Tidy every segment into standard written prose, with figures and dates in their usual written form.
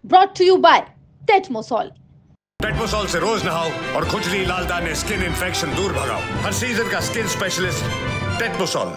brought to you by Tetmosol. टेटमोसॉल से रोज नहाओ और खुजली, लाल दाने, स्किन इन्फेक्शन दूर भगाओ। हर सीजन का स्किन स्पेशलिस्ट टेटमोसॉल।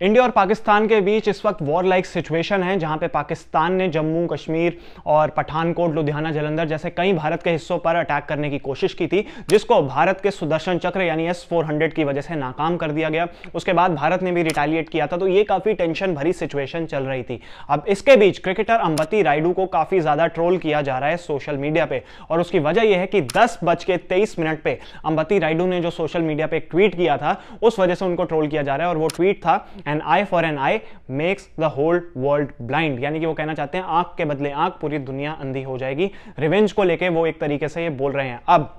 इंडिया और पाकिस्तान के बीच इस वक्त वॉर लाइक सिचुएशन है, जहां पे पाकिस्तान ने जम्मू कश्मीर और पठानकोट, लुधियाना, जालंधर जैसे कई भारत के हिस्सों पर अटैक करने की कोशिश की थी, जिसको भारत के सुदर्शन चक्र यानी S-400 की वजह से नाकाम कर दिया गया। उसके बाद भारत ने भी रिटेलिएट किया था, तो ये काफी टेंशन भरी सिचुएशन चल रही थी। अब इसके बीच क्रिकेटर अंबती रायडू को काफी ज्यादा ट्रोल किया जा रहा है सोशल मीडिया पे, और उसकी वजह यह है कि 10:23 पे अंबती रायडू ने जो सोशल मीडिया पे एक ट्वीट किया था, उस वजह से उनको ट्रोल किया जा रहा है। और वो ट्वीट था, an eye for an eye makes the whole world blind, यानी कि वो कहना चाहते हैं आंख के बदले आंख, पूरी दुनिया अंधी हो जाएगी। रिवेंज को लेके वो एक तरीके से ये बोल रहे हैं। अब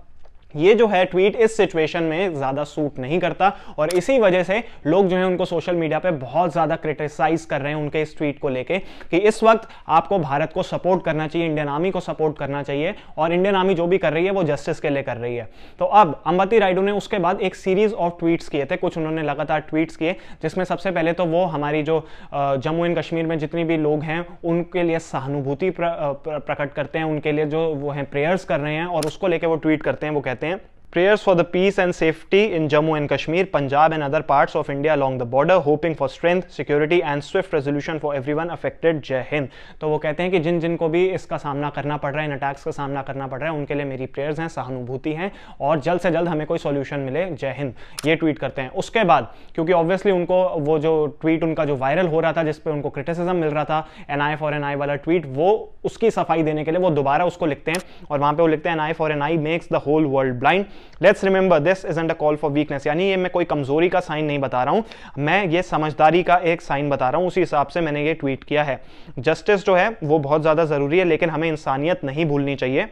ये जो है ट्वीट इस सिचुएशन में ज्यादा सूट नहीं करता, और इसी वजह से लोग जो है उनको सोशल मीडिया पे बहुत ज्यादा क्रिटिसाइज कर रहे हैं उनके इस ट्वीट को लेके कि इस वक्त आपको भारत को सपोर्ट करना चाहिए, इंडियन आर्मी को सपोर्ट करना चाहिए, और इंडियन आर्मी जो भी कर रही है वो जस्टिस के लिए कर रही है। तो अब अंबती रायडू ने उसके बाद एक सीरीज ऑफ ट्वीट्स किए थे, कुछ उन्होंने लगातार ट्वीट्स किए, जिसमें सबसे पहले तो वो हमारी जो जम्मू एंड कश्मीर में जितने भी लोग हैं उनके लिए सहानुभूति प्रकट करते हैं, उनके लिए जो वो हैं प्रेयर्स कर रहे हैं, और उसको लेके वो ट्वीट करते हैं। वो कहते हैं, prayers for the peace and safety in Jammu and Kashmir, Punjab and other parts of India along the border, hoping for strength, security and swift resolution for everyone affected. जय हिंद। तो वो कहते हैं कि जिन जिन को भी इसका सामना करना पड़ रहा है, इन अटैक्स का सामना करना पड़ रहा है, उनके लिए मेरी प्रेयर्स हैं, सहानुभूति हैं, और जल्द से जल्द हमें कोई सॉल्यूशन मिले। जय हिंद, ये ट्वीट करते हैं। उसके बाद क्योंकि ऑब्वियसली उनको वो जो ट्वीट उनका जो वायरल हो रहा था, जिसपे उनको क्रिटिसिज्म मिल रहा था, एन आई फॉर एन आई वाला ट्वीट, वो उसकी सफाई देने के लिए वो दोबारा उसको लिखते हैं, और वहां पे वो लिखते हैं, an eye for an eye makes the whole world blind, let's remember this isn't a call for weakness. यानी ये मैं कोई कमजोरी का साइन नहीं बता रहा हूं, मैं ये समझदारी का एक साइन बता रहा हूं, उसी हिसाब से मैंने ये ट्वीट किया है। जस्टिस जो है वो बहुत ज्यादा जरूरी है, लेकिन हमें इंसानियत नहीं भूलनी चाहिए।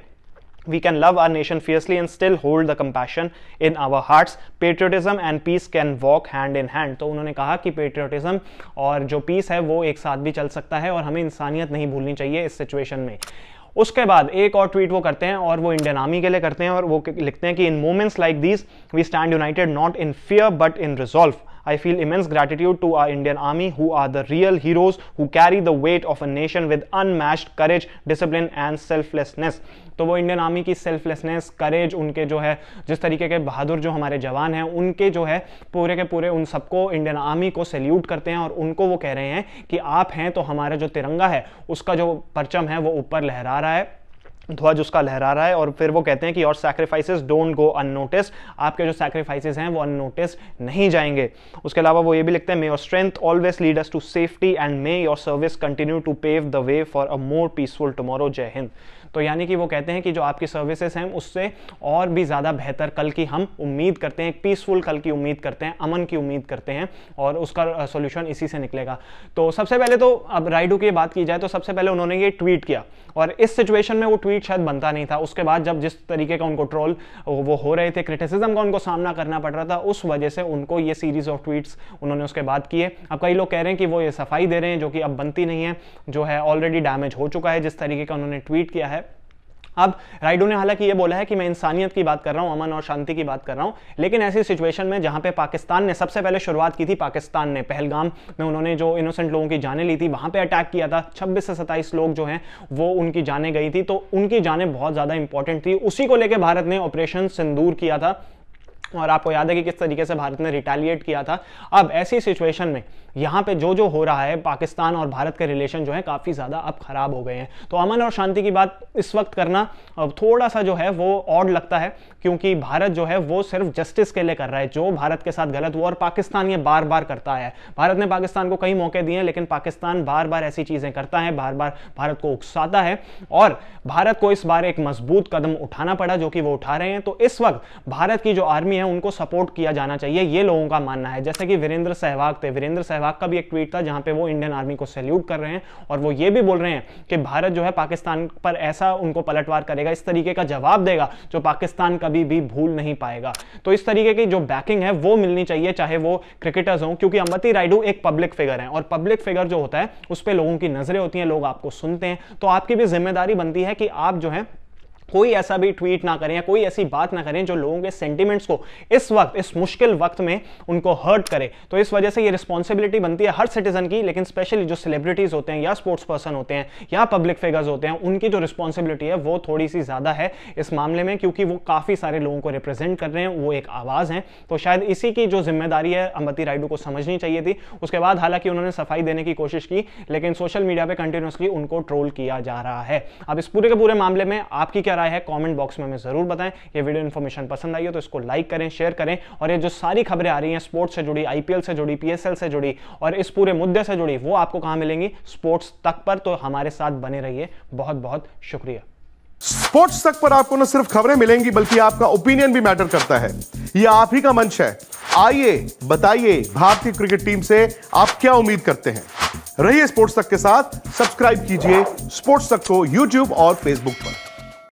We can love our nation fiercely and still hold the compassion in our hearts. Patriotism and peace can walk hand in hand. तो उन्होंने कहा कि पेट्रियोटिज्म और जो पीस है वो एक साथ भी चल सकता है, और हमें इंसानियत नहीं भूलनी चाहिए इस सिचुएशन में। उसके बाद एक और ट्वीट वो करते हैं, और वो इंडियन आर्मी के लिए करते हैं, और वो लिखते हैं कि in moments like these we stand united not in fear but in resolve. I feel immense gratitude to our Indian Army, who are the real heroes who carry the weight of a nation with unmatched courage, discipline and selflessness. तो वो Indian army की selflessness, करेज, उनके जो है जिस तरीके के बहादुर जो हमारे जवान हैं, उनके जो है पूरे के पूरे उन सबको इंडियन आर्मी को सैल्यूट करते हैं, और उनको वो कह रहे हैं कि आप हैं तो हमारा जो तिरंगा है उसका जो परचम है वो ऊपर लहरा रहा है, ध्वज उसका लहरा रहा है। और फिर वो कहते हैं कि your sacrifices don't go unnoticed, आपके जो सैक्रिफाइसेस हैं वो अननोटिस्ड नहीं जाएंगे। उसके अलावा वो ये भी लिखते हैं, may your strength always lead us to safety and may your service continue to pave the way for a more peaceful tomorrow. जय हिंद। तो यानी कि वो कहते हैं कि जो आपकी सर्विसेज हैं उससे और भी ज़्यादा बेहतर कल की हम उम्मीद करते हैं, एक पीसफुल कल की उम्मीद करते हैं, अमन की उम्मीद करते हैं, और उसका सॉल्यूशन इसी से निकलेगा। तो सबसे पहले तो अब रायडू की बात की जाए तो सबसे पहले उन्होंने ये ट्वीट किया, और इस सिचुएशन में वो ट्वीट शायद बनता नहीं था। उसके बाद जब जिस तरीके का उनको ट्रोल वो हो रहे थे, क्रिटिसिज्म का उनको सामना करना पड़ रहा था, उस वजह से उनको ये सीरीज ऑफ ट्वीट्स उन्होंने उसके बाद किए। अब कई लोग कह रहे हैं कि वो ये सफाई दे रहे हैं, जो कि अब बनती नहीं है, जो है ऑलरेडी डैमेज हो चुका है जिस तरीके का उन्होंने ट्वीट किया है। अब रायडू ने हालांकि ये बोला है कि मैं इंसानियत की बात कर रहा हूं, अमन और शांति की बात कर रहा हूं, लेकिन ऐसी सिचुएशन में जहां पे पाकिस्तान ने सबसे पहले शुरुआत की थी, पाकिस्तान ने पहलगाम में उन्होंने जो इनोसेंट लोगों की जानें ली थी, वहां पे अटैक किया था, 26 से 27 लोग जो हैं वो उनकी जानें गई थी, तो उनकी जानें बहुत ज्यादा इंपॉर्टेंट थी। उसी को लेकर भारत ने ऑपरेशन सिंदूर किया था, और आपको याद है कि किस तरीके से भारत ने रिटेलिएट किया था। अब ऐसी सिचुएशन में यहाँ पे जो जो हो रहा है, पाकिस्तान और भारत के रिलेशन जो है काफ़ी ज़्यादा अब खराब हो गए हैं। तो अमन और शांति की बात इस वक्त करना थोड़ा सा जो है वो ऑड लगता है, क्योंकि भारत जो है वो सिर्फ जस्टिस के लिए कर रहा है। जो भारत के साथ गलत हुआ, और पाकिस्तान ये बार बार करता है, भारत ने पाकिस्तान को कई मौके दिए हैं, लेकिन पाकिस्तान बार बार ऐसी चीज़ें करता है, बार बार भारत को उकसाता है, और भारत को इस बार एक मजबूत कदम उठाना पड़ा, जो कि वो उठा रहे हैं। तो इस वक्त भारत की जो आर्मी है उनको सपोर्ट किया जाना चाहिए, ये लोगों का मानना है। जैसे कि वीरेंद्र सहवाग थे, वीरेंद्र सहवाग का भी एक ट्वीट था जहां पे वो इंडियन आर्मी को सैल्यूट कर रहे हैं, और वो ये भी बोल रहे हैं कि भारत जो है पाकिस्तान पर ऐसा उनको पलटवार करेगा, इस तरीके का जवाब देगा जो पाकिस्तान कभी भी भूल नहीं पाएगा। तो इस तरीके की जो बैकिंग है वो मिलनी चाहिए, चाहे वो क्रिकेटर्स हों, क्योंकि अंबती रायडू एक पब्लिक फिगर है, और पब्लिक फिगर जो होता है उस पर लोगों की नजरें होती हैं, लोग आपको सुनते हैं, तो आपकी भी जिम्मेदारी बनती है कि आप जो है कोई ऐसा भी ट्वीट ना करें या कोई ऐसी बात ना करें जो लोगों के सेंटिमेंट्स को इस वक्त, इस मुश्किल वक्त में उनको हर्ट करे। तो इस वजह से ये रिस्पॉन्सिबिलिटी बनती है हर सिटीजन की, लेकिन स्पेशली जो सेलिब्रिटीज होते हैं या स्पोर्ट्स पर्सन होते हैं या पब्लिक फिगर्स होते हैं, उनकी जो रिस्पॉन्सिबिलिटी है वो थोड़ी सी ज्यादा है इस मामले में, क्योंकि वो काफी सारे लोगों को रिप्रेजेंट कर रहे हैं, वो एक आवाज है। तो शायद इसी की जो जिम्मेदारी है अंबती रायडू को समझनी चाहिए थी। उसके बाद हालांकि उन्होंने सफाई देने की कोशिश की, लेकिन सोशल मीडिया पे कंटिन्यूअसली उनको ट्रोल किया जा रहा है। अब इस पूरे के पूरे मामले में आपकी क्या राय है, कमेंट बॉक्स में हमें जरूर बताएं। ये वीडियो इन्फॉर्मेशन पसंद आई हो तो इसको लाइक करें, शेयर करें, और ये जो सारी खबरें आ रही हैं स्पोर्ट्स से जुड़ी, आईपीएल से जुड़ी, पीएसएल से जुड़ी और इस पूरे मुद्दे से जुड़ी, वो आपको कहां मिलेंगी? स्पोर्ट्स तक पर। तो हमारे साथ बने रहिए। बहुत बहुत शुक्रिया। स्पोर्ट्स तक पर आपको न सिर्फ खबरें मिलेंगी बल्कि आपका ओपिनियन भी मैटर करता है। यह आप ही का मंच है। आइए बताइए भारतीय क्रिकेट टीम से आप क्या उम्मीद करते हैं। रहिए स्पोर्ट्स तक के साथ। सब्सक्राइब कीजिए स्पोर्ट्स तक को यूट्यूब और फेसबुक पर।